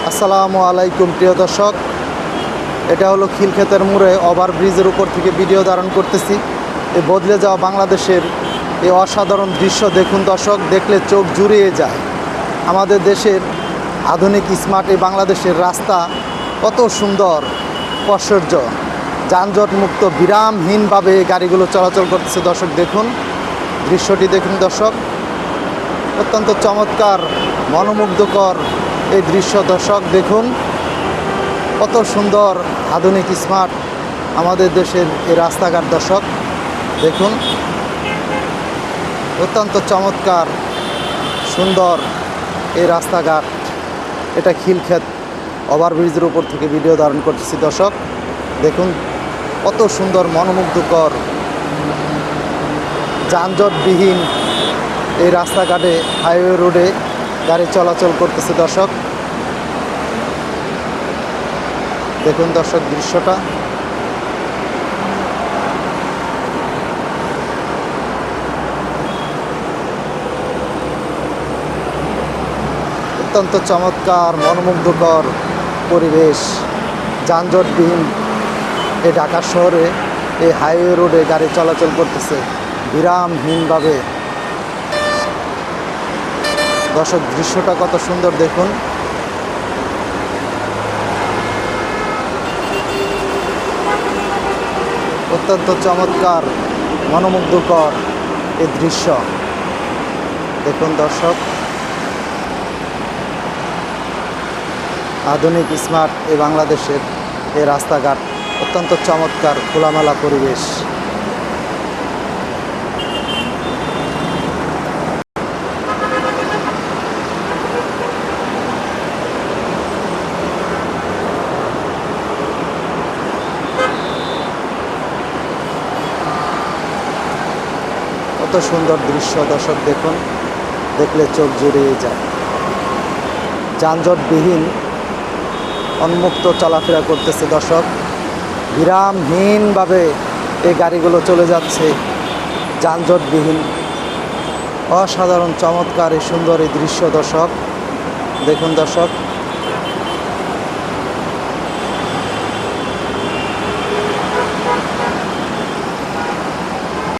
আসসালামু আলাইকুম প্রিয় দর্শক, এটা হলো খিলক্ষেতের মোড়ে ওভারব্রিজের উপর থেকে ভিডিও ধারণ করতেছি। এই বদলে যাওয়া বাংলাদেশের এই অসাধারণ দৃশ্য দেখুন দর্শক, দেখলে চোখ জুড়িয়ে যায়। আমাদের দেশের আধুনিক স্মার্ট এই বাংলাদেশের রাস্তা কত সুন্দর, ঐশ্বর্য, যানজট মুক্ত, বিরামহীনভাবে এই গাড়িগুলো চলাচল করতেছে। দর্শক দেখুন, দৃশ্যটি দেখুন দর্শক, অত্যন্ত চমৎকার, মনোমুগ্ধকর এই দৃশ্য। দর্শক দেখুন, কত সুন্দর, আধুনিক স্মার্ট আমাদের দেশের এই রাস্তাঘাট। দর্শক দেখুন, অত্যন্ত চমৎকার, সুন্দর এই রাস্তাঘাট। এটা খিলক্ষেত ওভারব্রিজের উপর থেকে ভিডিও ধারণ করতেছি। দর্শক দেখুন, কত সুন্দর, মনোমুগ্ধকর, যানজটবিহীন এই রাস্তাঘাটে, হাইওয়ে রোডে গাড়ি চলাচল করতেছে। দর্শক দেখুন দর্শক দৃশ্যটা, অত্যন্ত চমৎকার, মনোমুগ্ধকর পরিবেশ, যানজটবিহীন এই ঢাকা শহরে এই হাইওয়ে রোডে গাড়ি চলাচল করতেছে বিরামহীনভাবে। দর্শক দৃশ্যটা কত সুন্দর দেখুন, অত্যন্ত চমৎকার, মনোমুগ্ধকর এই দৃশ্য দেখুন দর্শক। আধুনিক স্মার্ট এই বাংলাদেশের এই রাস্তাঘাট, অত্যন্ত চমৎকার, খোলামেলা পরিবেশ। কত সুন্দর দৃশ্য দর্শক দেখুন, দেখলে চোখ জুড়িয়ে যায়। যানজটবিহীন, উন্মুক্ত চলাফেরা করতেছে দর্শক, বিরামহীনভাবে এই গাড়িগুলো চলে যাচ্ছে, যানজটবিহীন। অসাধারণ চমৎকার এই সুন্দর এই দৃশ্য দর্শক দেখুন দর্শক।